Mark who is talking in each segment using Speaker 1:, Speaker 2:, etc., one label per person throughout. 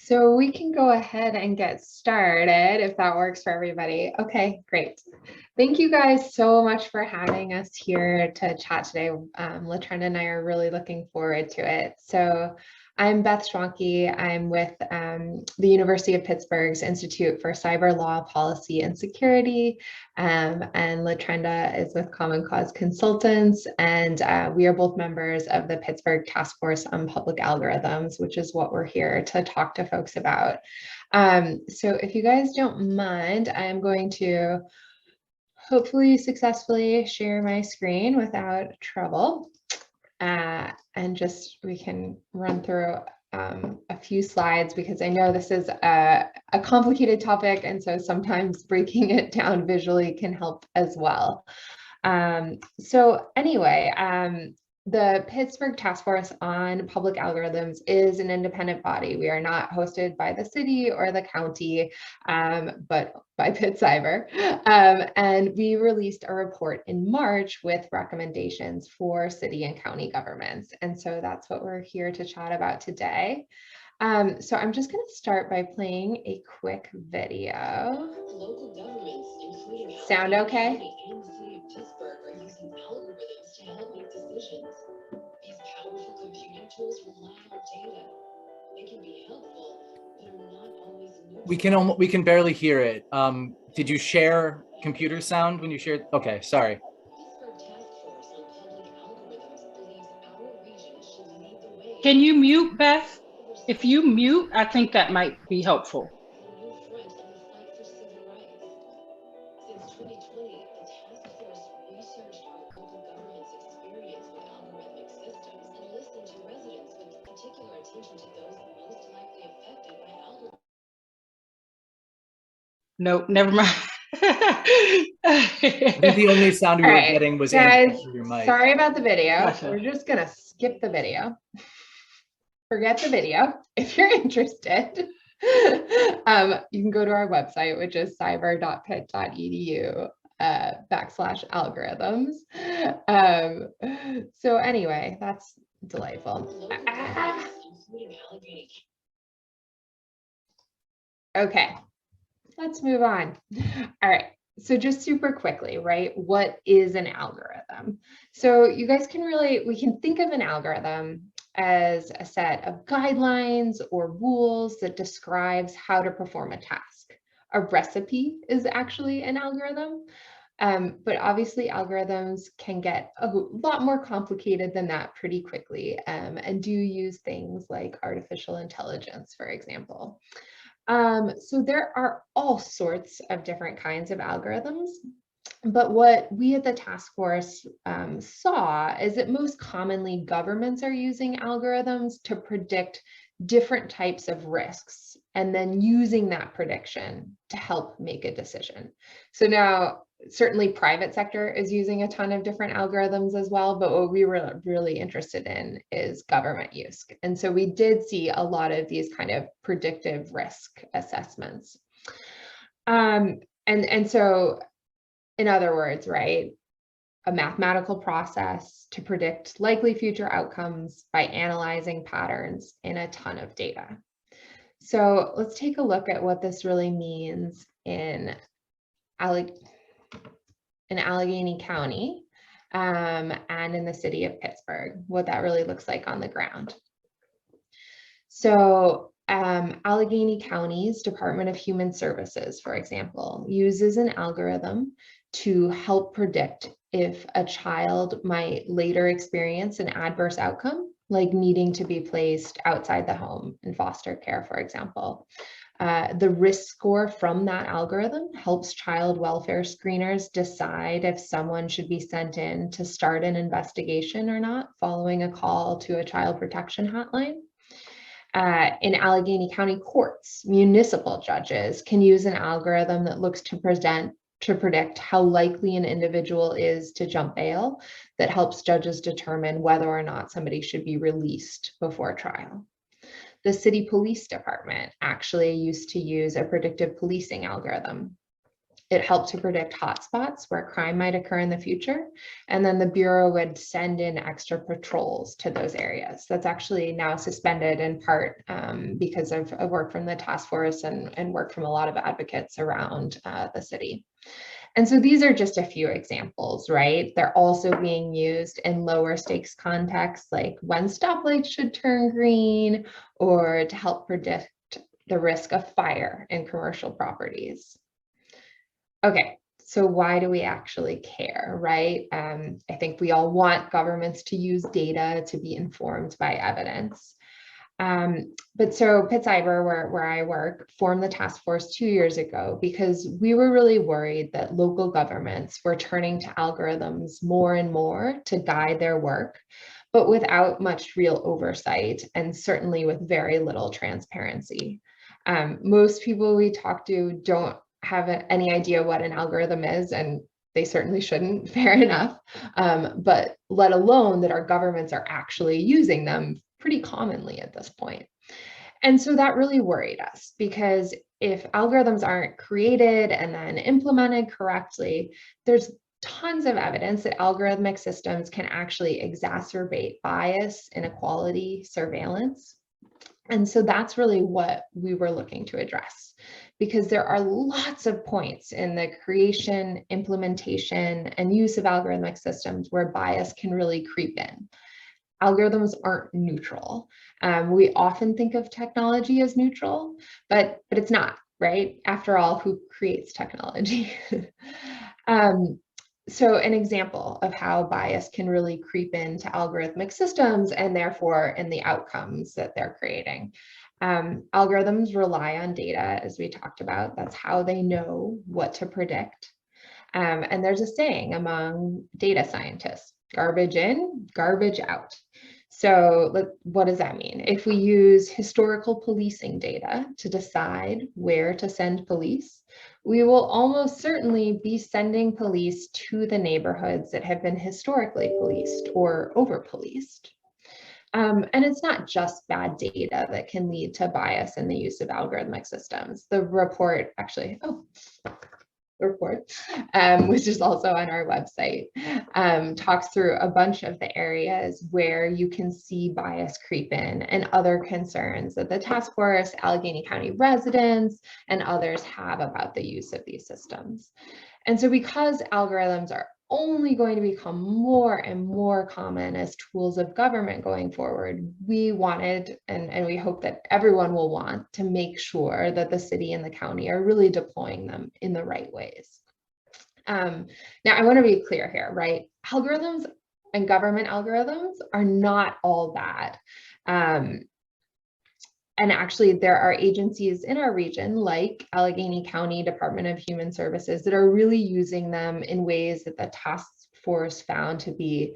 Speaker 1: So we can go ahead and get started if that works for everybody. Okay, great. Thank you guys so much for having us here to chat today. Latrenda and I are really looking forward to it. So I'm Beth Schwanke. I'm with the University of Pittsburgh's Institute for Cyber Law, Policy, and Security. And Latrenda is with Common Cause Consultants. And we are both members of the Pittsburgh Task Force on Public Algorithms, which is what we're here to talk to folks about. So if you guys don't mind, I'm going to hopefully successfully share my screen without trouble. And just we can run through a few slides because I know this is a complicated topic, and so sometimes breaking it down visually can help as well. So anyway, the Pittsburgh Task Force on Public Algorithms is an independent body. We are not hosted by the city or the county, but by Pitt Cyber. And we released a report in March with recommendations for city and county governments. And so that's what we're here to chat about today. So I'm just going to start by playing a quick video. Local governments, including sound okay? And the city of Pittsburgh, are using algorithms to help make decisions. These powerful computing tools rely on data. They can be helpful, but are not always neutral.
Speaker 2: We can barely hear it. Did you share computer sound when you shared? Okay, sorry.
Speaker 1: Pittsburgh Task Force on Public Algorithms believes our region should lead the way.
Speaker 3: Can you mute, Beth? If you mute, I think that might be helpful.
Speaker 1: Since 2020, the task force researched our local government's experience with algorithmic systems and listened to residents with particular attention to those most likely affected by algorithms.
Speaker 3: No, never mind.
Speaker 2: I think the only sound we were getting was
Speaker 1: guys,
Speaker 2: your mic.
Speaker 1: Sorry about the video.
Speaker 3: Gotcha.
Speaker 1: We're just gonna skip the video. Forget the video. If you're interested, you can go to our website, which is cyber.pitt.edu /algorithms. So anyway, that's delightful. Okay, let's move on. All right. So just super quickly, right? What is an algorithm? So you guys we can think of an algorithm as a set of guidelines or rules that describes how to perform a task. A recipe is actually an algorithm, but obviously algorithms can get a lot more complicated than that pretty quickly, and do use things like artificial intelligence, for example. So there are all sorts of different kinds of algorithms, but what we at the task force saw is that most commonly governments are using algorithms to predict different types of risks and then using that prediction to help make a decision. So now certainly private sector is using a ton of different algorithms as well, but what we were really interested in is government use. And so we did see a lot of these kind of predictive risk assessments. And so in other words, right, a mathematical process to predict likely future outcomes by analyzing patterns in a ton of data. So let's take a look at what this really means in Allegheny County and in the city of Pittsburgh, what that really looks like on the ground. So Allegheny County's Department of Human Services, for example, uses an algorithm to help predict if a child might later experience an adverse outcome, like needing to be placed outside the home in foster care, for example. The risk score from that algorithm helps child welfare screeners decide if someone should be sent in to start an investigation or not, following a call to a child protection hotline. In Allegheny County courts, municipal judges can use an algorithm that looks to predict how likely an individual is to jump bail, that helps judges determine whether or not somebody should be released before trial. The city police department actually used to use a predictive policing algorithm. It helped to predict hotspots where crime might occur in the future. And then the Bureau would send in extra patrols to those areas. That's actually now suspended in part because of work from the task force and work from a lot of advocates around the city. And so these are just a few examples, right? They're also being used in lower stakes contexts, like when stoplights should turn green, or to help predict the risk of fire in commercial properties. Okay, so why do we actually care, right? I think we all want governments to use data to be informed by evidence. But so Pitt Cyber, where I work, formed the task force 2 years ago because we were really worried that local governments were turning to algorithms more and more to guide their work, but without much real oversight and certainly with very little transparency. Most people we talk to don't have any idea what an algorithm is, and they certainly shouldn't, fair enough, but let alone that our governments are actually using them pretty commonly at this point. And so that really worried us, because if algorithms aren't created and then implemented correctly, there's tons of evidence that algorithmic systems can actually exacerbate bias, inequality, surveillance. And so that's really what we were looking to address, because there are lots of points in the creation, implementation, and use of algorithmic systems where bias can really creep in. Algorithms aren't neutral. We often think of technology as neutral, but it's not, right? After all, who creates technology? So an example of how bias can really creep into algorithmic systems and therefore in the outcomes that they're creating. Algorithms rely on data, as we talked about. That's how they know what to predict. And there's a saying among data scientists: garbage in, garbage out. So what does that mean? If we use historical policing data to decide where to send police, we will almost certainly be sending police to the neighborhoods that have been historically policed or over-policed. And it's not just bad data that can lead to bias in the use of algorithmic systems. The report actually, which is also on our website, talks through a bunch of the areas where you can see bias creep in and other concerns that the task force, Allegheny County residents, and others have about the use of these systems. And so because algorithms are only going to become more and more common as tools of government going forward, we wanted, and we hope that everyone will want, to make sure that the city and the county are really deploying them in the right ways. Now, I want to be clear here, right? Algorithms and government algorithms are not all bad. And actually, there are agencies in our region, like Allegheny County Department of Human Services, that are really using them in ways that the task force found to be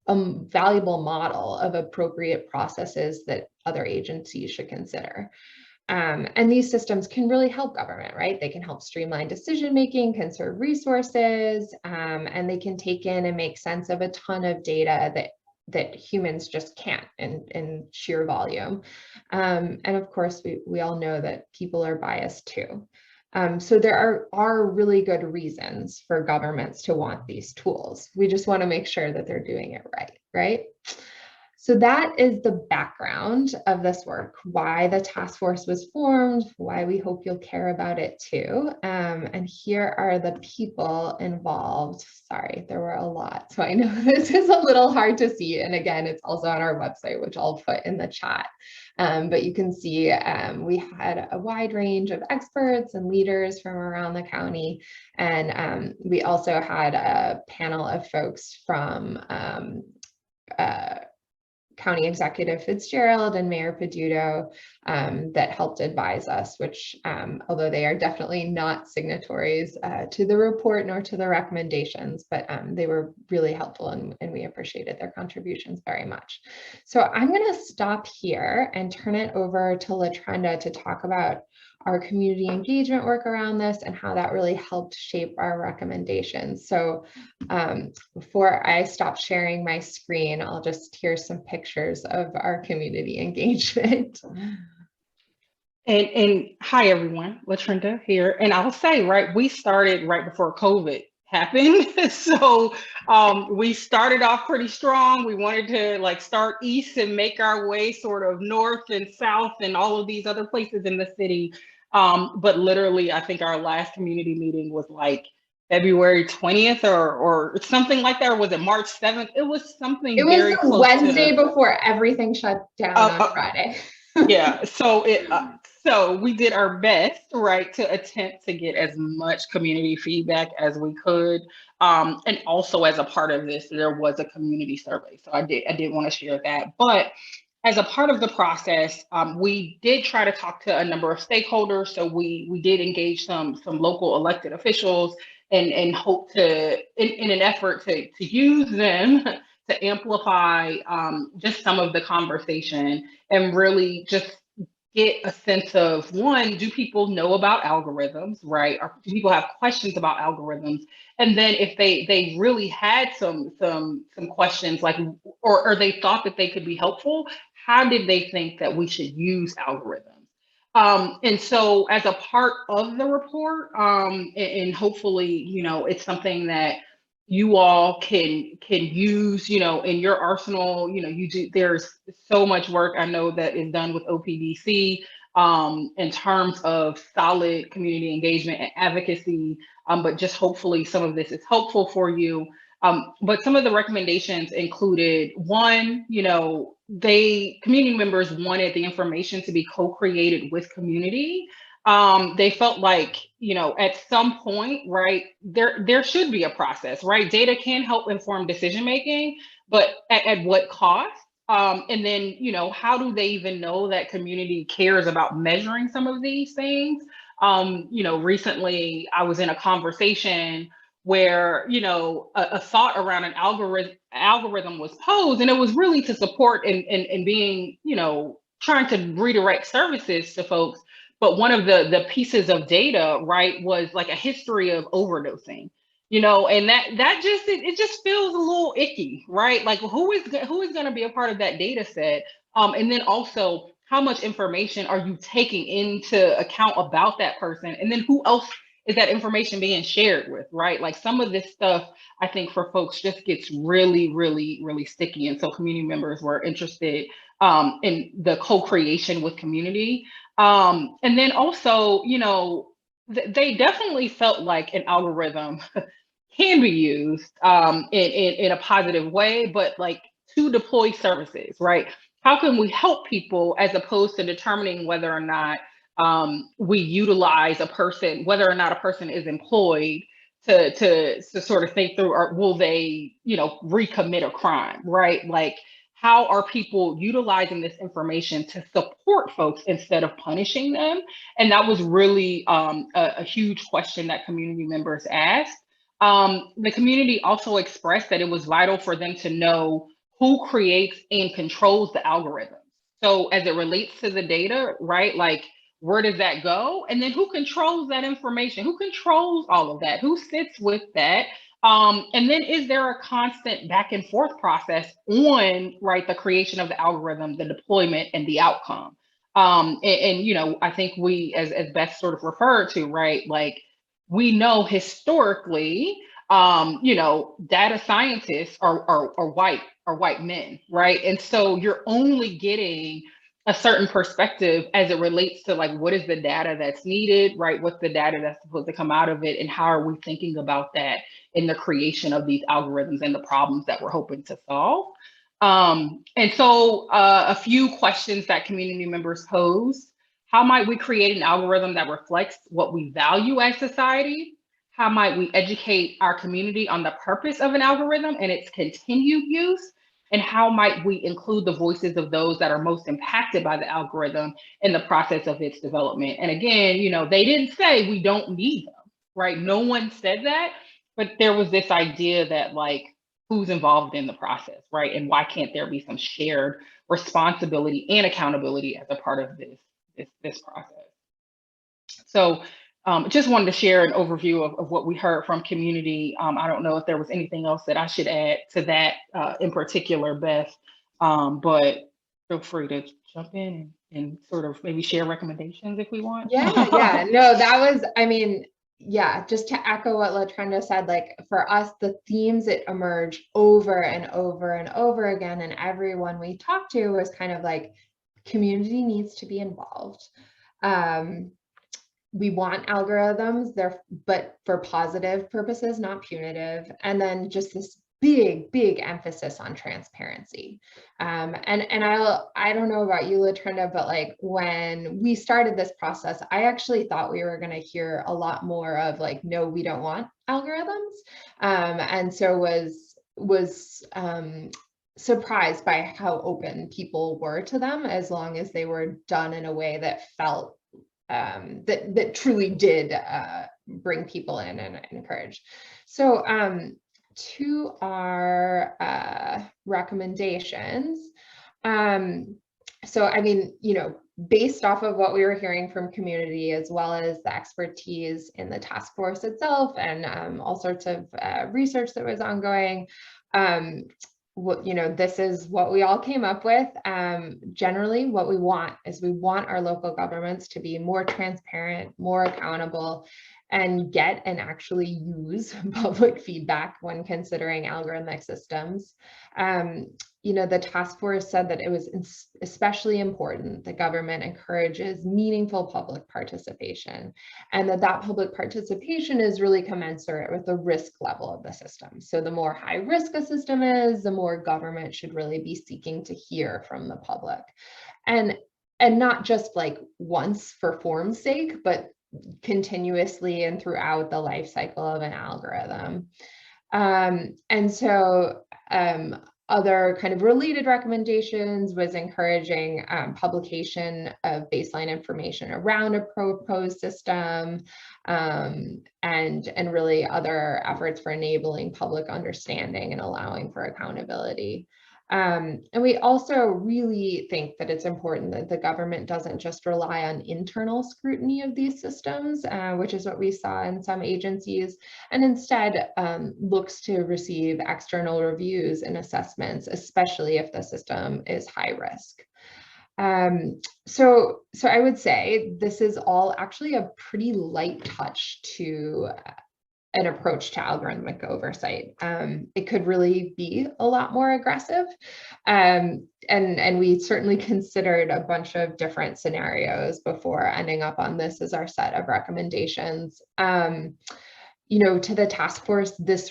Speaker 1: a valuable model of appropriate processes that other agencies should consider. And these systems can really help government, right? They can help streamline decision-making, conserve resources, and they can take in and make sense of a ton of data that humans just can't in sheer volume. And of course, we all know that people are biased too. So there are really good reasons for governments to want these tools. We just want to make sure that they're doing it right? So that is the background of this work, why the task force was formed, why we hope you'll care about it too. And here are the people involved. Sorry, there were a lot, so I know this is a little hard to see. And again, it's also on our website, which I'll put in the chat. But you can see we had a wide range of experts and leaders from around the county. And we also had a panel of folks from County Executive Fitzgerald and Mayor Peduto that helped advise us, which although they are definitely not signatories to the report nor to the recommendations, but they were really helpful and we appreciated their contributions very much. So I'm going to stop here and turn it over to LaTrenda to talk about our community engagement work around this and how that really helped shape our recommendations. So before I stop sharing my screen, I'll just hear some pictures of our community engagement.
Speaker 3: And hi everyone, Latrinda here. And I'll say, right, we started right before COVID happened. So we started off pretty strong. We wanted to like start east and make our way sort of north and south and all of these other places in the city. But literally, I think our last community meeting was like February 20th or something like that. Or was it March 7th? It was something
Speaker 1: It was
Speaker 3: very
Speaker 1: the
Speaker 3: close
Speaker 1: Wednesday
Speaker 3: to
Speaker 1: before everything shut down on Friday.
Speaker 3: yeah, so we did our best, right, to attempt to get as much community feedback as we could. And also as a part of this, there was a community survey. So I did want to share that. But as a part of the process, we did try to talk to a number of stakeholders. So we did engage some local elected officials and hope to in an effort to use them to amplify just some of the conversation and really just get a sense of, one, do people know about algorithms, right? Or do people have questions about algorithms? And then if they really had some questions like, or they thought that they could be helpful, how did they think that we should use algorithms? And so as a part of the report, and hopefully, it's something that you all can use, in your arsenal. There's so much work I know that is done with OPDC in terms of solid community engagement and advocacy. But just hopefully some of this is helpful for you. But some of the recommendations included, one, community members wanted the information to be co-created with community. They felt like, at some point, right, there should be a process, right? Data can help inform decision making, but at what cost? And then, how do they even know that community cares about measuring some of these things? Recently I was in a conversation where, a thought around an algorithm was posed, and it was really to support and being, trying to redirect services to folks. But one of the pieces of data, right, was like a history of overdosing, and that just it just feels a little icky, right? Like who is going to be a part of that data set? And then also, how much information are you taking into account about that person? And then who else is that information being shared with, right? Like some of this stuff, I think for folks just gets really, really, really sticky. And so community members were interested in the co-creation with community. And then also, they definitely felt like an algorithm can be used in a positive way, but like to deploy services, right? How can we help people as opposed to determining whether or not we utilize a person, whether or not a person is employed to sort of think through, or will they, recommit a crime, right? Like, how are people utilizing this information to support folks instead of punishing them? And that was really a huge question that community members asked. The community also expressed that it was vital for them to know who creates and controls the algorithms. So as it relates to the data, right, like where does that go? And then who controls that information? Who controls all of that? Who sits with that? And then is there a constant back and forth process on, right, the creation of the algorithm, the deployment, and the outcome? I think we, as Beth sort of referred to, right, like we know historically, data scientists are white men, right? And so you're only getting a certain perspective as it relates to like, what is the data that's needed, right? What's the data that's supposed to come out of it? And how are we thinking about that in the creation of these algorithms and the problems that we're hoping to solve? And so a few questions that community members pose: how might we create an algorithm that reflects what we value as society? How might we educate our community on the purpose of an algorithm and its continued use? And how might we include the voices of those that are most impacted by the algorithm in the process of its development? And again, they didn't say we don't need them, right? No one said that, but there was this idea that like, who's involved in the process, right? And why can't there be some shared responsibility and accountability as a part of this process? So just wanted to share an overview of what we heard from community. I don't know if there was anything else that I should add to that in particular, Beth, but feel free to jump in. and sort of maybe share recommendations if we want.
Speaker 1: Yeah. No, that was, I mean, yeah, just to echo what LaTrenda said, like for us, the themes that emerge over and over and over again, and everyone we talked to was kind of like, community needs to be involved. We want algorithms there, but for positive purposes, not punitive. And then just this big emphasis on transparency. And I don't know about you, LaTrenda, but like when we started this process, I actually thought we were going to hear a lot more of like, no, we don't want algorithms. And so was surprised by how open people were to them, as long as they were done in a way that felt that truly did bring people in and encourage. So to our recommendations. So I mean, you know, based off of what we were hearing from community, as well as the expertise in the task force itself, and all sorts of research that was ongoing, you know, this is what we all came up with. Generally, what we want is we want our local governments to be more transparent, more accountable, and get and actually use public feedback when considering algorithmic systems. You know, the task force said that it was especially important that government encourages meaningful public participation, and that public participation is really commensurate with the risk level of the system. So the more high risk a system is, the more government should really be seeking to hear from the public. And not just like once for form's sake, but continuously and throughout the life cycle of an algorithm. And so other kind of related recommendations was encouraging publication of baseline information around a proposed system, and really other efforts for enabling public understanding and allowing for accountability. And we also really think that it's important that the government doesn't just rely on internal scrutiny of these systems, which is what we saw in some agencies, and instead looks to receive external reviews and assessments, especially if the system is high risk. So I would say this is all actually a pretty light touch to an approach to algorithmic oversight. It could really be a lot more aggressive. And we certainly considered a bunch of different scenarios before ending up on this as our set of recommendations. You know, to the task force, this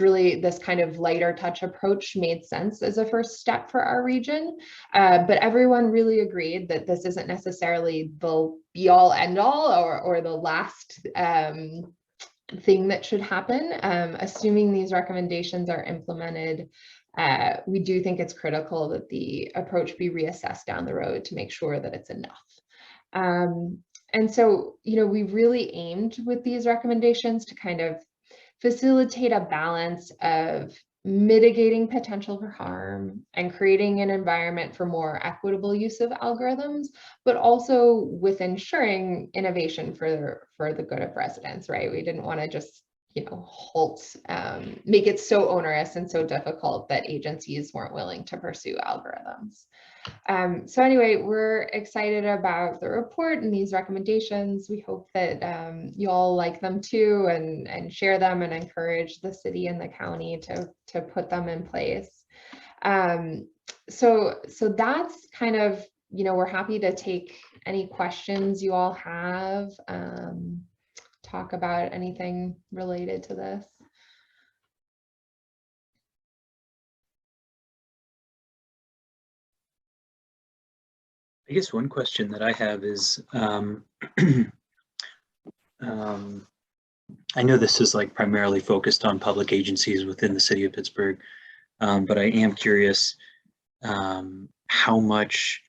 Speaker 1: kind of lighter touch approach made sense as a first step for our region. But everyone really agreed that this isn't necessarily the be all end all or the last thing that should happen. Assuming these recommendations are implemented, we do think it's critical that the approach be reassessed down the road to make sure that it's enough. And so, you know, we really aimed with these recommendations to kind of facilitate a balance of mitigating potential for harm and creating an environment for more equitable use of algorithms, but also with ensuring innovation for the good of residents, right? We didn't want to just, you know, make it so onerous and so difficult that agencies weren't willing to pursue algorithms. So anyway, we're excited about the report and these recommendations. We hope that you all like them too, and share them and encourage the city and the county to put them in place. So that's kind of, you know, we're happy to take any questions you all have, talk about anything related to this.
Speaker 4: I guess one question that I have is, I know this is like primarily focused on public agencies within the city of Pittsburgh, but I am curious how much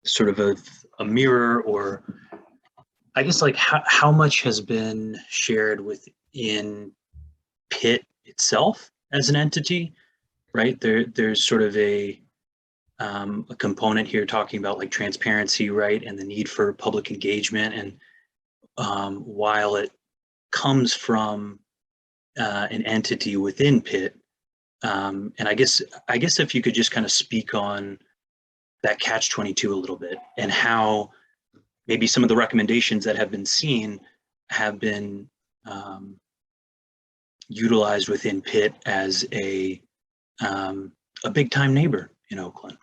Speaker 4: sort of a mirror, or I guess like how much has been shared within Pitt itself as an entity, right? There's sort of a component here talking about like transparency, right, and the need for public engagement. And while it comes from an entity within Pitt, and I guess if you could just kind of speak on that catch-22 a little bit, and how maybe some of the recommendations that have been seen have been utilized within Pitt as a big time neighbor in Oakland.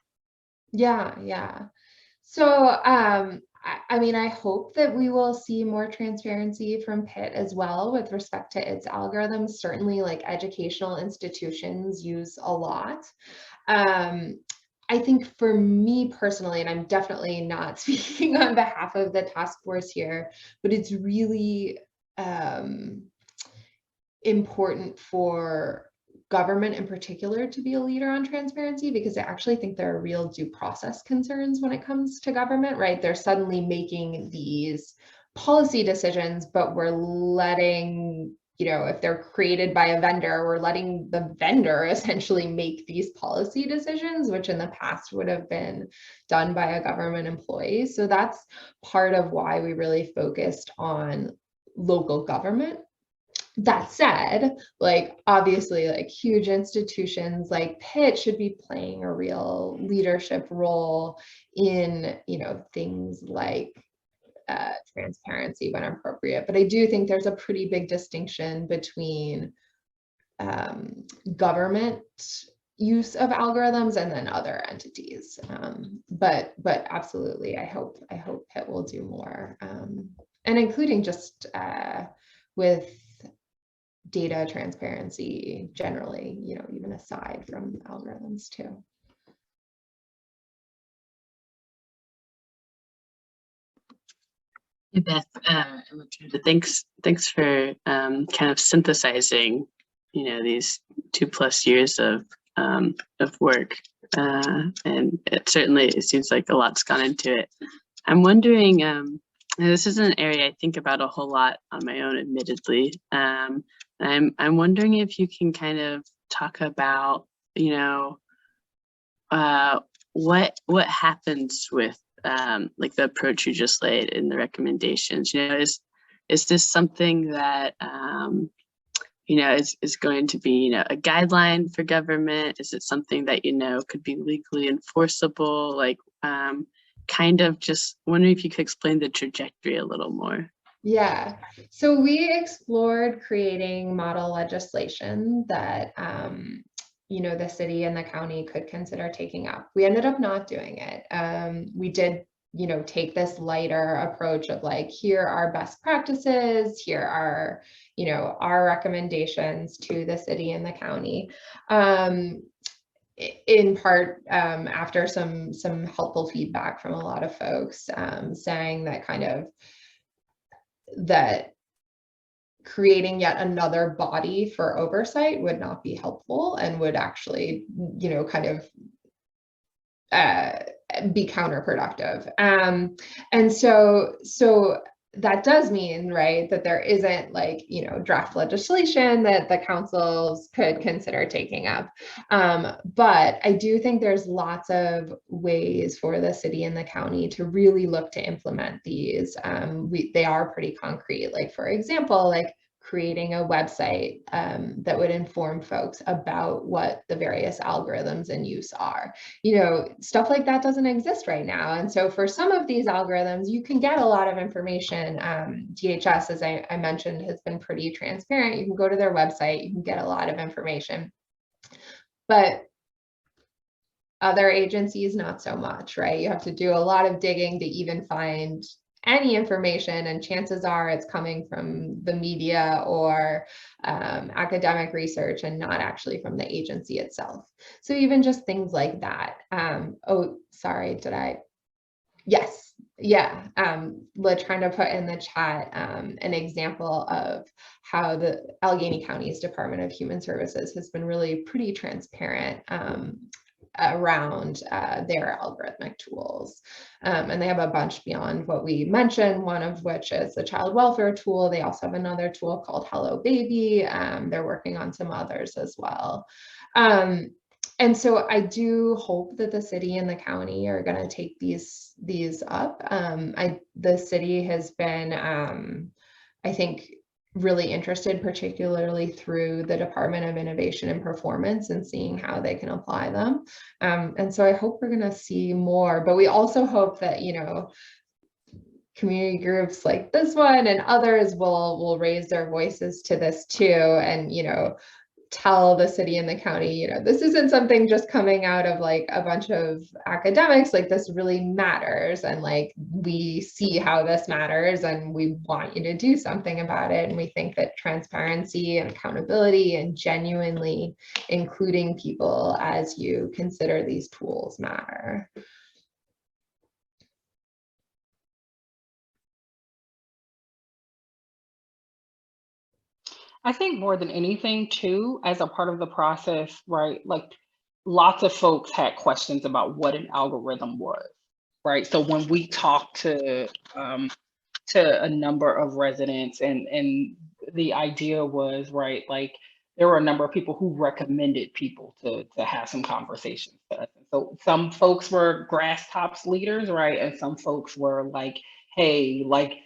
Speaker 1: Yeah. So, I mean, I hope that we will see more transparency from Pitt as well with respect to its algorithms. Certainly, like educational institutions use a lot. I think for me personally, and I'm definitely not speaking on behalf of the task force here, but it's really important for government in particular to be a leader on transparency, because I actually think there are real due process concerns when it comes to government, right? They're suddenly making these policy decisions, but we're letting, if they're created by a vendor, we're letting the vendor essentially make these policy decisions, which in the past would have been done by a government employee. So that's part of why we really focused on local government. That said, like obviously like huge institutions like Pitt should be playing a real leadership role in, things like transparency when appropriate. But I do think there's a pretty big distinction between government use of algorithms and then other entities. But absolutely, I hope Pitt will do more, and including just with data transparency generally, even aside from algorithms too.
Speaker 5: Hey Beth, thanks for kind of synthesizing, these 2+ years of work, and it seems like a lot's gone into it. I'm wondering, this is an area I think about a whole lot on my own, admittedly. I'm wondering if you can kind of talk about, what happens with like the approach you just laid in the recommendations. Is this something that is going to be a guideline for government? Is it something that could be legally enforceable? Like kind of just wondering if you could explain the trajectory a little more.
Speaker 1: Yeah, so we explored creating model legislation that the city and the county could consider taking up. We ended up not doing it. We did take this lighter approach of like, here are best practices, here are our recommendations to the city and the county. In part after some helpful feedback from a lot of folks saying that creating yet another body for oversight would not be helpful and would actually, be counterproductive. And so that does mean, right, that there isn't like, draft legislation that the councils could consider taking up. But I do think there's lots of ways for the city and the county to really look to implement these. They are pretty concrete. Like, for example, like creating a website that would inform folks about what the various algorithms in use are. Stuff like that doesn't exist right now. And so for some of these algorithms, you can get a lot of information. DHS, as I mentioned, has been pretty transparent. You can go to their website, you can get a lot of information. But other agencies, not so much, right? You have to do a lot of digging to even find any information, and chances are it's coming from the media or academic research and not actually from the agency itself. So even just things like that. Oh, sorry, did I? Yes, yeah. Trying to put in the chat an example of how the Allegheny County's Department of Human Services has been really pretty transparent around their algorithmic tools. And they have a bunch beyond what we mentioned, one of which is the child welfare tool. They also have another tool called Hello Baby. They're working on some others as well. And so I do hope that the city and the county are going to take these up. The city has been, I think, really interested, particularly through the Department of Innovation and Performance, and seeing how they can apply them. And so I hope we're going to see more, but we also hope that, you know, community groups like this one and others will raise their voices to this too, and, you know, tell the city and the county, you know, this isn't something just coming out of like a bunch of academics, like this really matters, and like we see how this matters and we want you to do something about it. And we think that transparency and accountability and genuinely including people as you consider these tools matter.
Speaker 3: I think more than anything too, as a part of the process, right? Like lots of folks had questions about what an algorithm was, right? So when we talked to a number of residents, and the idea was, right, like there were a number of people who recommended people to have some conversations with us. So some folks were grass tops leaders, right? And some folks were like, hey, like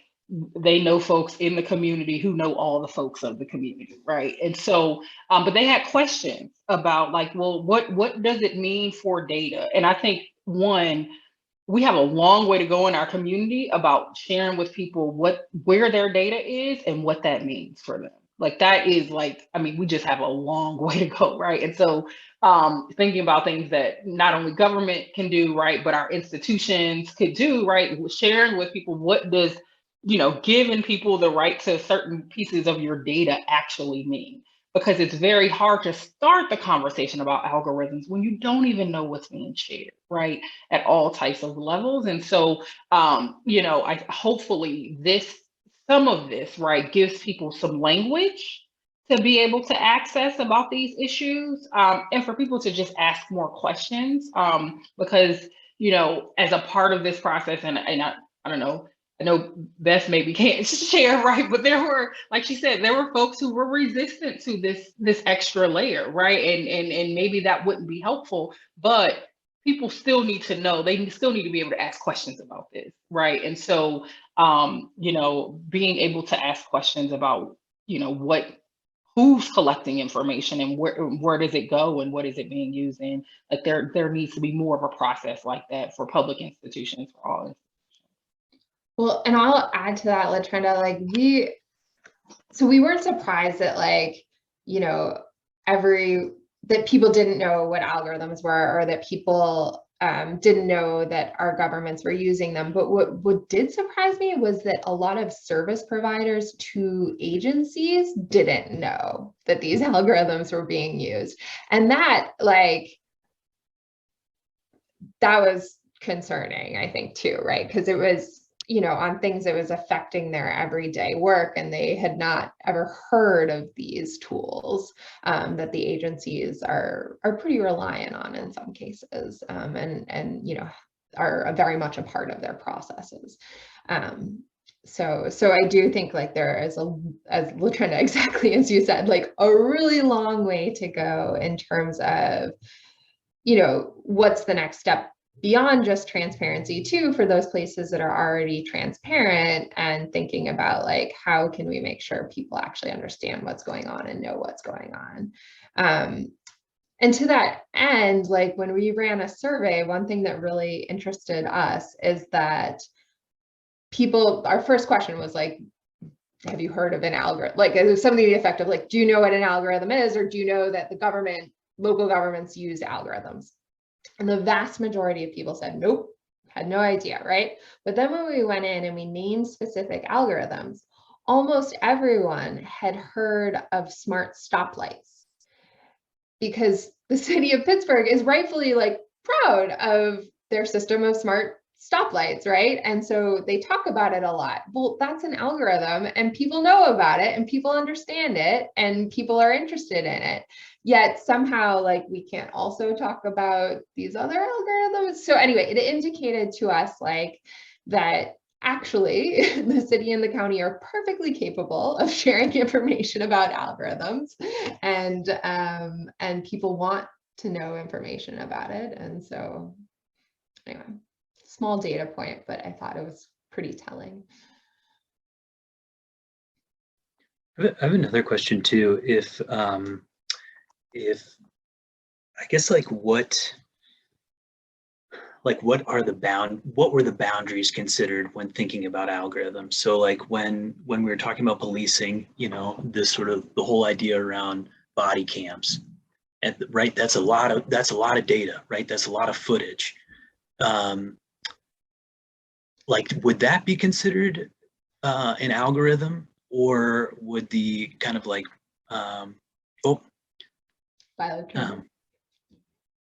Speaker 3: they know folks in the community who know all the folks of the community, right? And so, but they had questions about like, well, what does it mean for data? And I think one, we have a long way to go in our community about sharing with people where their data is and what that means for them. Like that is like, I mean, we just have a long way to go, right? And so thinking about things that not only government can do, right, but our institutions could do, right? Sharing with people what does, you know, giving people the right to certain pieces of your data actually mean. Because it's very hard to start the conversation about algorithms when you don't even know what's being shared, right? At all types of levels. And so, you know, I hopefully some of this, right, gives people some language to be able to access about these issues, and for people to just ask more questions, because, you know, as a part of this process, and I don't know, I know Beth maybe can't share, right? But there were, like she said, there were folks who were resistant to this extra layer, right? And maybe that wouldn't be helpful, but people still need to know, they still need to be able to ask questions about this, right? And so, you know, being able to ask questions about, you know, who's collecting information and where does it go and what is it being used in? Like there needs to be more of a process like that for public institutions, for all institutions.
Speaker 1: Well, and I'll add to that, LaTrenda, like we weren't surprised that, like, you know, that people didn't know what algorithms were, or that people didn't know that our governments were using them. But what did surprise me was that a lot of service providers to agencies didn't know that these algorithms were being used. And that, like, that was concerning, I think, too, right? Because it was, you know, on things that was affecting their everyday work, and they had not ever heard of these tools that the agencies are pretty reliant on in some cases, and you know, are very much a part of their processes. So I do think, like, there is as LaTrenda, exactly as you said, like a really long way to go in terms of, you know, what's the next step beyond just transparency too, for those places that are already transparent, and thinking about, like, how can we make sure people actually understand what's going on and know what's going on. And to that end, like when we ran a survey, one thing that really interested us is that our first question was like, have you heard of an algorithm? Like, it was something to the effect of, like, do you know what an algorithm is, or do you know that local governments use algorithms? And the vast majority of people said, nope, had no idea, right? But then when we went in and we named specific algorithms, almost everyone had heard of smart stoplights, because the city of Pittsburgh is rightfully, like, proud of their system of smart stoplights, right? And so they talk about it a lot. Well, that's an algorithm, and people know about it, and people understand it, and people are interested in it. Yet somehow, like, we can't also talk about these other algorithms. So anyway, it indicated to us, like, that actually the city and the county are perfectly capable of sharing information about algorithms, and people want to know information about it. And so anyway, small data point, but I thought it was pretty telling.
Speaker 4: I have another question too. If I guess what were the boundaries considered when thinking about algorithms? So like when we were talking about policing, this sort of the whole idea around body cams, and right, that's a lot of data, right? That's a lot of footage. Like, would that be considered an algorithm, or would the kind of like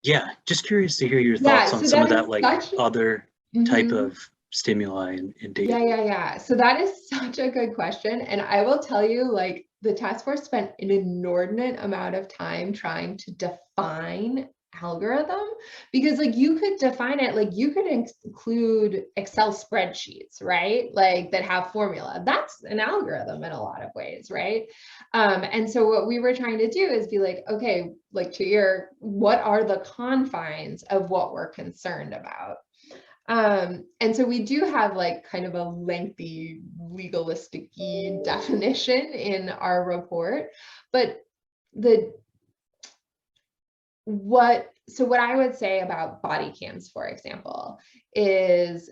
Speaker 4: yeah, just curious to hear your thoughts on
Speaker 1: so
Speaker 4: some of
Speaker 1: that
Speaker 4: that
Speaker 1: is
Speaker 4: like
Speaker 1: such
Speaker 4: other type of stimuli and data.
Speaker 1: Yeah. So that is such a good question. And I will tell you, like, the task force spent an inordinate amount of time trying to define algorithm, because like you could define it, like you could include Excel spreadsheets, right? Like that have formula. That's an algorithm in a lot of ways, right? And so what we were trying to do is be like, okay, like what are the confines of what we're concerned about? And so we do have like kind of a lengthy legalistic definition in our report, but what I would say about body cams, for example, is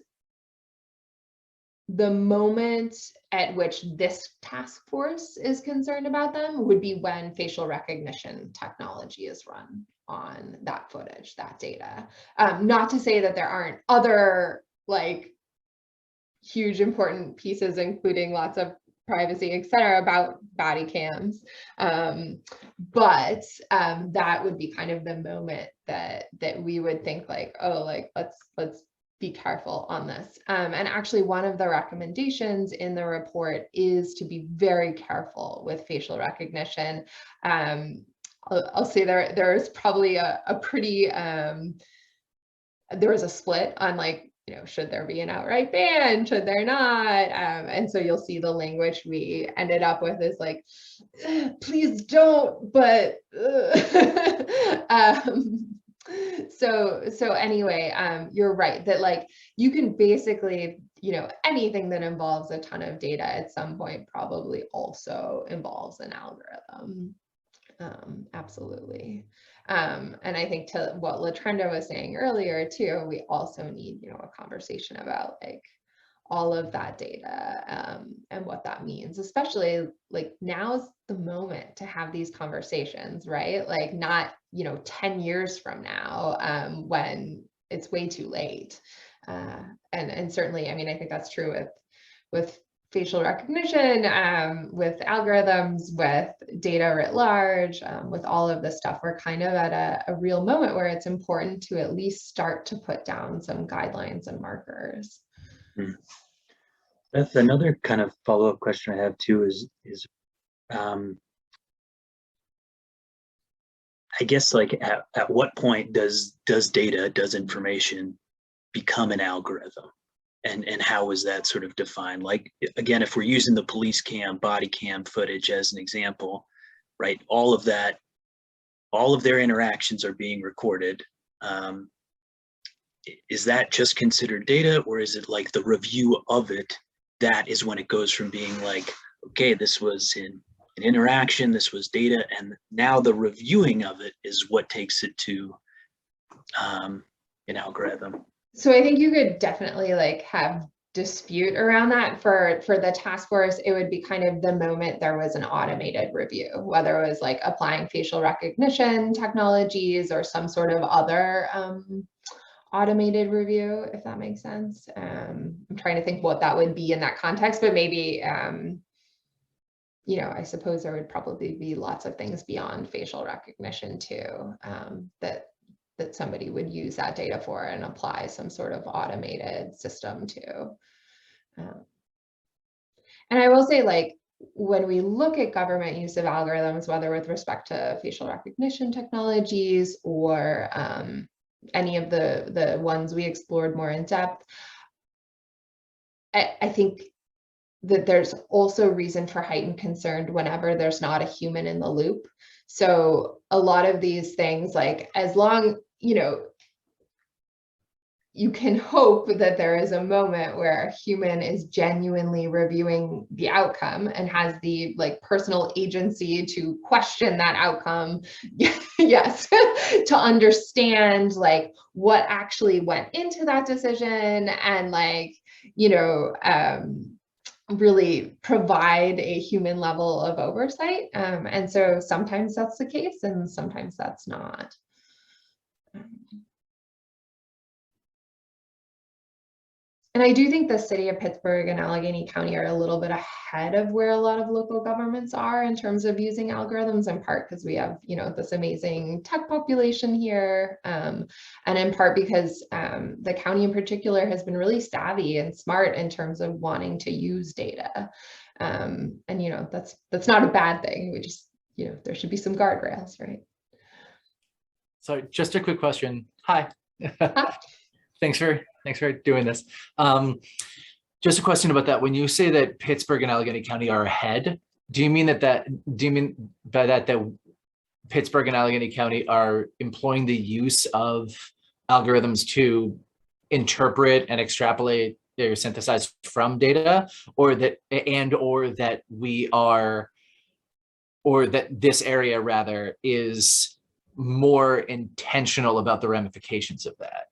Speaker 1: the moment at which this task force is concerned about them would be when facial recognition technology is run on that footage, that data. Not to say that there aren't other like huge important pieces, including lots of privacy, et cetera, about body cams. But that would be kind of the moment that we would think like, oh, like let's be careful on this. And actually one of the recommendations in the report is to be very careful with facial recognition. I'll say there's probably a pretty, there was a split on like, should there be an outright ban? Should there not? And so you'll see the language we ended up with is like, please don't, but so anyway, you're right that like you can basically, anything that involves a ton of data at some point probably also involves an algorithm. Absolutely. And I think to what Latrenda was saying earlier too, we also need, a conversation about like all of that data and what that means, especially like now's the moment to have these conversations, right? Like not, 10 years from now when it's way too late. And certainly, I mean, I think that's true with facial recognition, with algorithms, with data writ large, with all of this stuff. We're kind of at a real moment where it's important to at least start to put down some guidelines and markers.
Speaker 4: That's another kind of follow-up question I have too is I guess like at what point does information become an algorithm? And how is that sort of defined? Like, again, if we're using the police cam, body cam footage as an example, right? All of their interactions are being recorded. Is that just considered data, or is it like the review of it? That is when it goes from being like, okay, this was an interaction, this was data, and now the reviewing of it is what takes it to an algorithm.
Speaker 1: So I think you could definitely like have dispute around that. For the task force, it would be kind of the moment there was an automated review, whether it was like applying facial recognition technologies or some sort of other automated review, if that makes sense. I'm trying to think what that would be in that context, but maybe, I suppose there would probably be lots of things beyond facial recognition too, that somebody would use that data for and apply some sort of automated system to. And I will say, like, when we look at government use of algorithms, whether with respect to facial recognition technologies or any of the ones we explored more in depth, I think that there's also reason for heightened concern whenever there's not a human in the loop. So a lot of these things, like as long, you can hope that there is a moment where a human is genuinely reviewing the outcome and has the like personal agency to question that outcome. Yes, to understand like what actually went into that decision and like, you know, really provide a human level of oversight. And so sometimes that's the case and sometimes that's not. And I do think the city of Pittsburgh and Allegheny County are a little bit ahead of where a lot of local governments are in terms of using algorithms, in part because we have, you know, this amazing tech population here, and in part because the county in particular has been really savvy and smart in terms of wanting to use data. And, you know, that's not a bad thing. We just, you know, there should be some guardrails, right?
Speaker 2: So just a quick question. Hi.
Speaker 1: Hi. Thanks
Speaker 2: for doing this. Just a question about that. When you say that Pittsburgh and Allegheny County are ahead, do you mean by that Pittsburgh and Allegheny County are employing the use of algorithms to interpret and extrapolate or synthesize from data, or that this area rather is more intentional about the ramifications of that?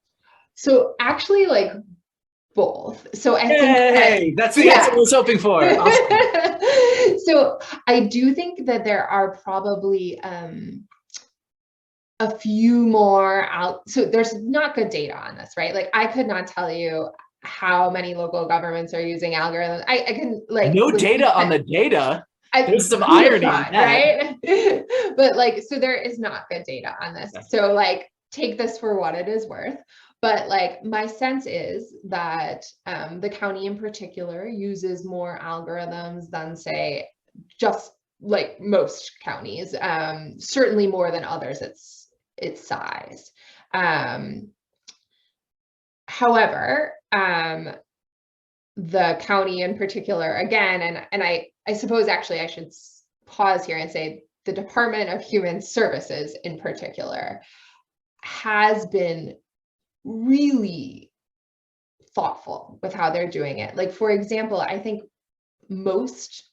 Speaker 1: So actually, like both. So I
Speaker 2: think that's the answer I was hoping for. Awesome.
Speaker 1: So I do think that there are probably a few more out. So there's not good data on this, right? Like I could not tell you how many local governments are using algorithms. I can like
Speaker 2: no data on the data. There's some irony in that,
Speaker 1: right? But like, so there is not good data on this. So like, take this for what it is worth. But like my sense is that the county in particular uses more algorithms than say just like most counties, certainly more than others its size. However, the county in particular, again, and I suppose actually I should pause here and say the Department of Human Services in particular has been really thoughtful with how they're doing it. Like, for example, I think most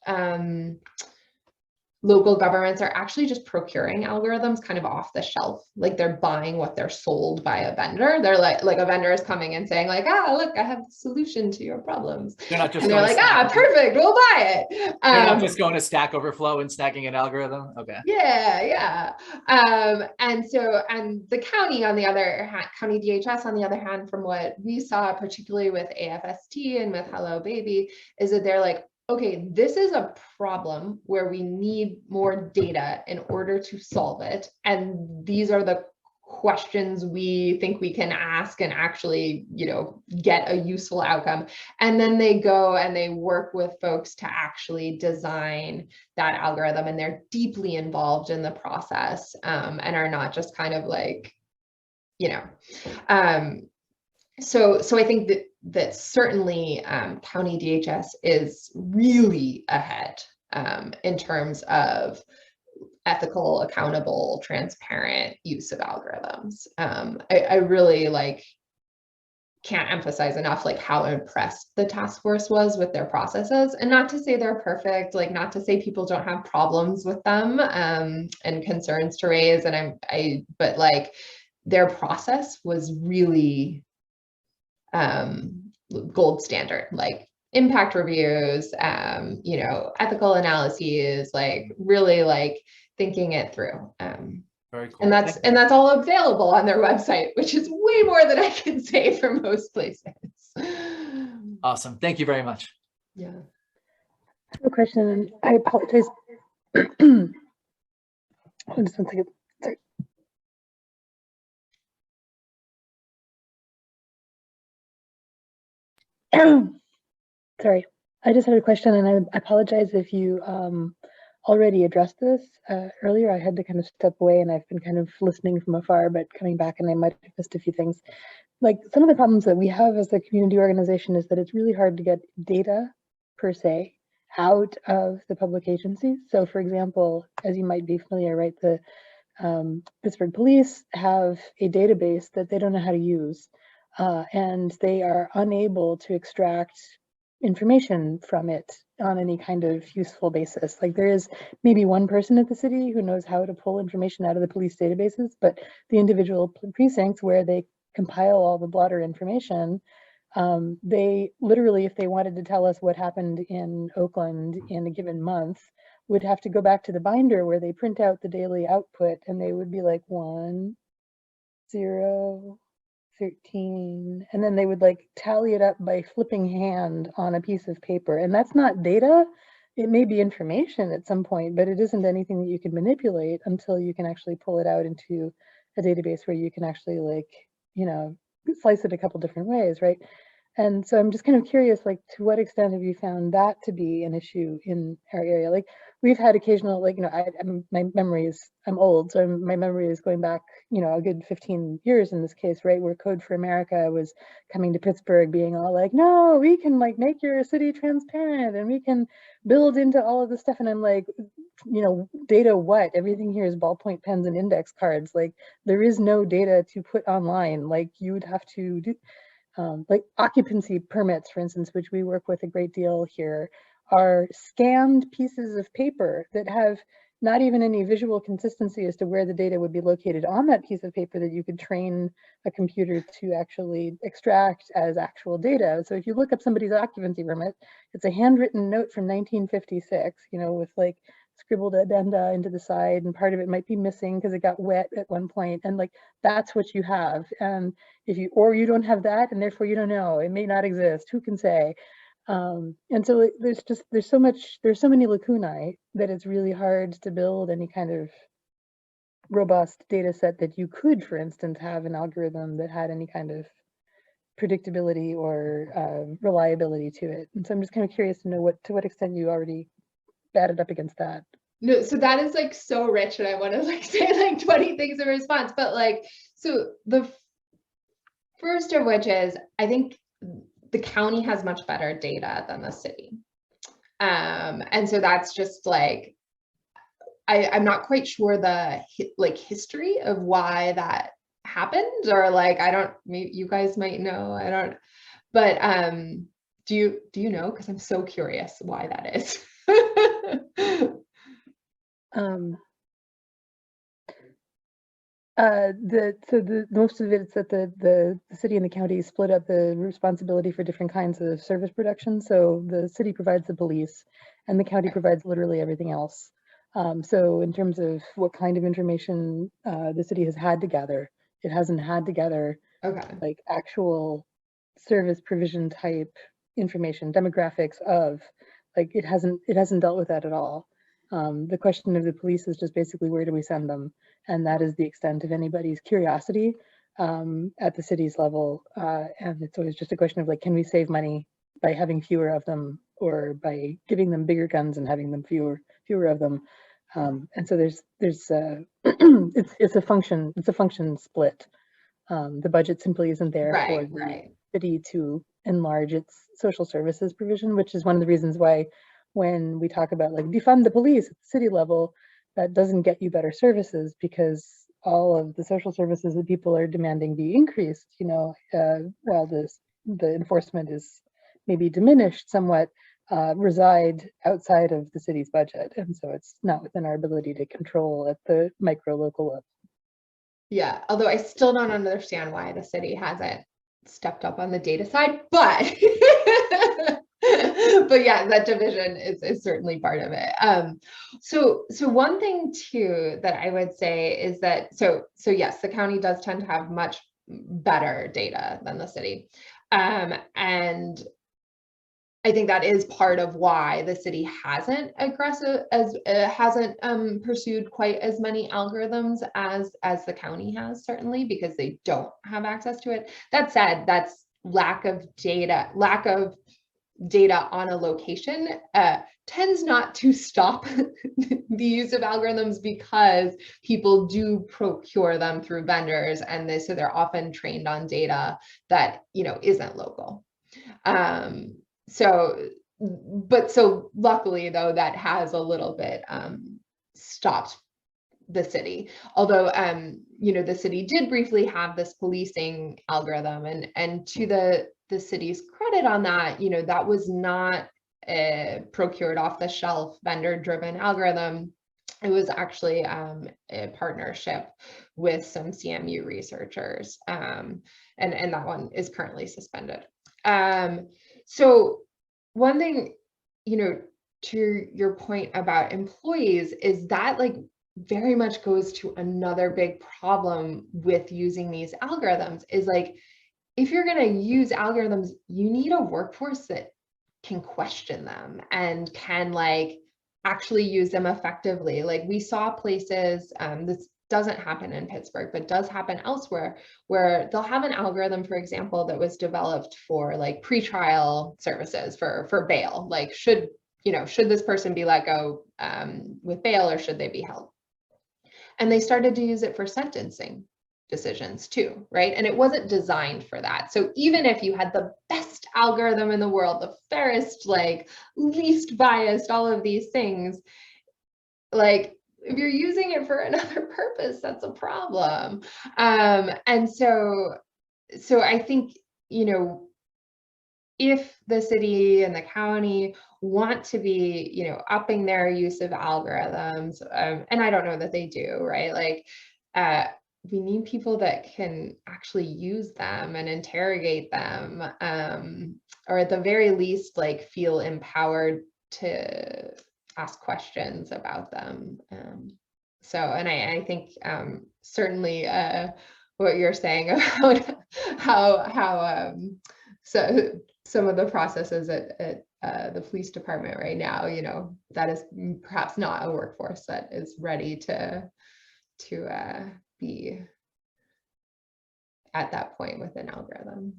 Speaker 1: local governments are actually just procuring algorithms kind of off the shelf. Like they're buying what they're sold by a vendor. They're like a vendor is coming and saying like, look, I have the solution to your problems.
Speaker 2: They're not just
Speaker 1: and they're like, perfect, we'll buy it.
Speaker 2: They're not just going to Stack Overflow and stacking an algorithm. Okay.
Speaker 1: Yeah. And the county on the other hand, county DHS on the other hand, from what we saw, particularly with AFST and with Hello Baby, is that they're like, okay, this is a problem where we need more data in order to solve it. And these are the questions we think we can ask and actually, you know, get a useful outcome. And then they go and they work with folks to actually design that algorithm, and they're deeply involved in the process, and are not just kind of like, you know, so I think that certainly county DHS is really ahead in terms of ethical, accountable, transparent use of algorithms. I really like can't emphasize enough like how impressed the task force was with their processes, and not to say they're perfect, like not to say people don't have problems with them and concerns to raise, and but like their process was really gold standard, like impact reviews, you know, ethical analyses, like really like thinking it through.
Speaker 2: Very cool.
Speaker 1: And that's all available on their website, which is way more than I can say for most places.
Speaker 2: Awesome. Thank you very much.
Speaker 1: Yeah.
Speaker 6: I have a question, and I apologize. Just one second. Sorry. Sorry, I just had a question, and I apologize if you already addressed this earlier. I had to kind of step away, and I've been kind of listening from afar, but coming back, and I might have missed a few things. Like some of the problems that we have as a community organization is that it's really hard to get data per se out of the public agencies. So for example, as you might be familiar, right, the Pittsburgh police have a database that they don't know how to use. and they are unable to extract information from it on any kind of useful basis. Like there is maybe one person at the city who knows how to pull information out of the police databases, but the individual precincts where they compile all the blotter information, they literally, if they wanted to tell us what happened in Oakland in a given month, would have to go back to the binder where they print out the daily output, and they would be like 1, 0, 13, and then they would like tally it up by flipping hand on a piece of paper. And that's not data. It may be information at some point, but it isn't anything that you can manipulate until you can actually pull it out into a database where you can actually, like, you know, slice it a couple different ways, right? And so I'm just kind of curious, like, to what extent have you found that to be an issue in our area? Like, we've had occasional, like, you know, my memory is, I'm old, so my memory is going back, you know, a good 15 years in this case, right? Where Code for America was coming to Pittsburgh being all like, no, we can like make your city transparent and we can build into all of this stuff. And I'm like, you know, data what? Everything here is ballpoint pens and index cards. Like, there is no data to put online. Like, you would have to do, like occupancy permits, for instance, which we work with a great deal here, are scanned pieces of paper that have not even any visual consistency as to where the data would be located on that piece of paper that you could train a computer to actually extract as actual data. So if you look up somebody's occupancy permit, it's a handwritten note from 1956, you know, with like scribbled addenda into the side, and part of it might be missing because it got wet at one point, and like that's what you have. And if you, or you don't have that, and therefore you don't know, it may not exist, who can say? And so there's so many lacunae that it's really hard to build any kind of robust data set that you could, for instance, have an algorithm that had any kind of predictability or reliability to it. And so I'm just kind of curious to know to what extent you already batted up against that.
Speaker 1: No, so that is like so rich, and I want to like say like 20 things in response, but like, so the first of which is, I think the county has much better data than the city. And so that's just like, I'm not quite sure the history of why that happened, or like, I don't, maybe you guys might know, I don't, but do you know? Because I'm so curious why that is.
Speaker 6: Most of it's that the city and the county split up the responsibility for different kinds of service production. So the city provides the police, and the county provides literally everything else. So in terms of what kind of information the city has had to gather, it hasn't had to gather like actual service provision type information, demographics of, like, it hasn't dealt with that at all. The question of the police is just basically, where do we send them? And that is the extent of anybody's curiosity at the city's level. And it's always just a question of like, can we save money by having fewer of them, or by giving them bigger guns and having them fewer of them? And so there's it's a function split. The budget simply isn't there for the city to enlarge its social services provision, which is one of the reasons why when we talk about like defund the police at the city level, that doesn't get you better services, because all of the social services that people are demanding be increased, you know, while the enforcement is maybe diminished somewhat, reside outside of the city's budget. And so it's not within our ability to control at the micro local level. Yeah, although I still don't understand why the city hasn't stepped up on the data side, but but yeah, that division is certainly part of it. So one thing too that I would say is that so yes, the county does tend to have much better data than the city, and I think that is part of why the city hasn't pursued quite as many algorithms as the county has, certainly because they don't have access to it. That said, that's lack of data on a location tends not to stop the use of algorithms, because people do procure them through vendors, and so they're often trained on data that, you know, isn't local. So luckily though, that has a little bit stopped
Speaker 1: the city. Although, you know, the city did briefly have this policing algorithm, and to the city's credit on that, you know, that was not a procured off the shelf vendor driven algorithm. It was actually a partnership with some CMU researchers, and that one is currently suspended. So one thing, you know, to your point about employees, is that like very much goes to another big problem with using these algorithms, is like, if you're going to use algorithms, you need a workforce that can question them and can like actually use them effectively. Like we saw places, this doesn't happen in Pittsburgh, but does happen elsewhere, where they'll have an algorithm, for example, that was developed for like pretrial services for bail. Like should this person be let go with bail, or should they be held? And they started to use it for sentencing decisions too, right? And it wasn't designed for that. So even if you had the best algorithm in the world, the fairest, like least biased, all of these things, like if you're using it for another purpose, that's a problem. And so I think, you know, if the city and the county want to be, you know, upping their use of algorithms, and I don't know that they do, right? Like, we need people that can actually use them and interrogate them, or at the very least, like feel empowered to ask questions about them. So, and I think certainly what you're saying about how so some of the processes at the police department right now, you know, that is perhaps not a workforce that is ready to be at that point with an algorithm.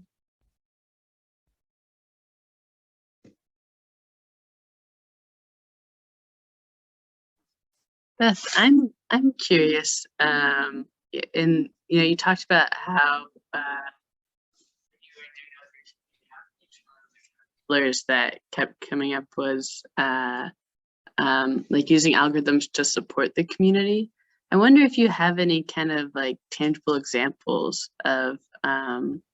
Speaker 5: Beth, I'm curious. And you know, you talked about how that kept coming up was like using algorithms to support the community. I wonder if you have any kind of like tangible examples of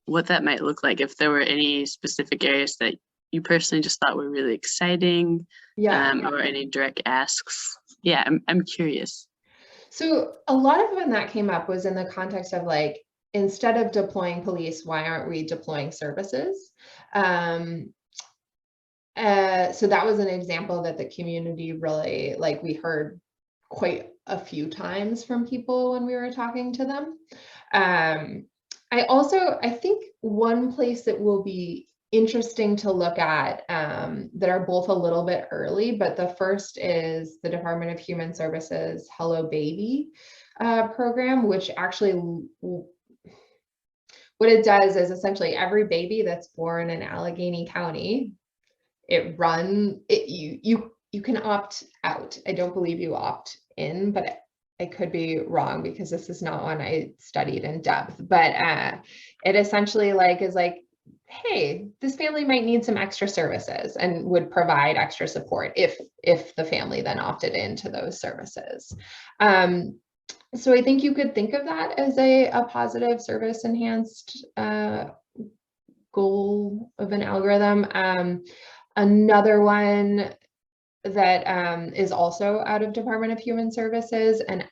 Speaker 5: what that might look like, if there were any specific areas that you personally just thought were really exciting, or any direct asks. Yeah, I'm curious.
Speaker 1: So a lot of when that came up was in the context of like, instead of deploying police, why aren't we deploying services? So that was an example that the community really, like, we heard quite a few times from people when we were talking to them. I think one place that will be interesting to look at, that are both a little bit early, but the first is the Department of Human Services Hello Baby program, which actually, what it does is essentially every baby that's born in Allegheny County, you can opt out. I don't believe you opt in, but I could be wrong because this is not one I studied in depth. But it essentially like is like, hey, this family might need some extra services, and would provide extra support if the family then opted into those services. So I think you could think of that as a positive service enhanced goal of an algorithm. Another one that is also out of Department of Human Services, and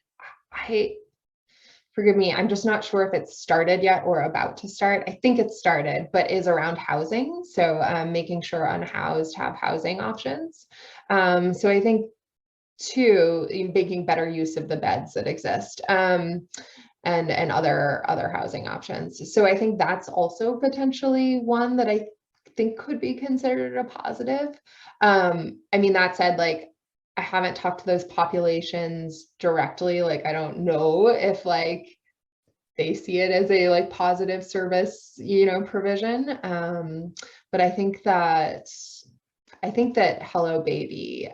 Speaker 1: forgive me, I'm just not sure if it's started yet or about to start. I think it's started, but is around housing. So making sure unhoused have housing options. So I think too, making better use of the beds that exist, and other housing options. So I think that's also potentially one that I think could be considered a positive. I mean, that said, like, I haven't talked to those populations directly. Like, I don't know if like they see it as a like positive service, you know, provision. But I think that Hello Baby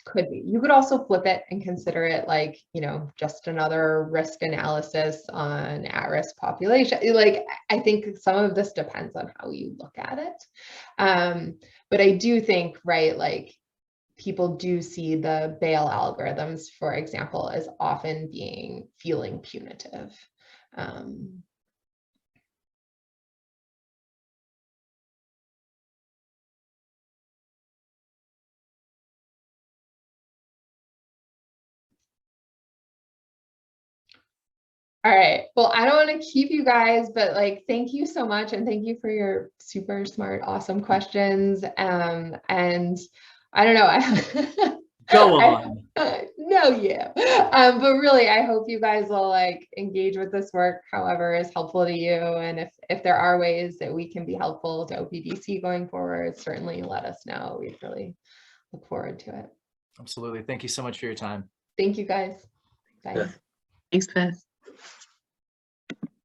Speaker 1: could be. You could also flip it and consider it like, you know, just another risk analysis on at-risk population. Like, I think some of this depends on how you look at it. But I do think, right, like, people do see the bail algorithms, for example, as often feeling punitive. All right. Well, I don't want to keep you guys, but like, thank you so much. And thank you for your super smart, awesome questions. And I don't know.
Speaker 2: Go on.
Speaker 1: No, yeah. But really, I hope you guys will like engage with this work, however is helpful to you. And if there are ways that we can be helpful to OPDC going forward, certainly let us know. We'd really look forward to it.
Speaker 2: Absolutely. Thank you so much for your time.
Speaker 1: Thank you guys. Bye.
Speaker 4: Beth.
Speaker 5: Thanks, Beth.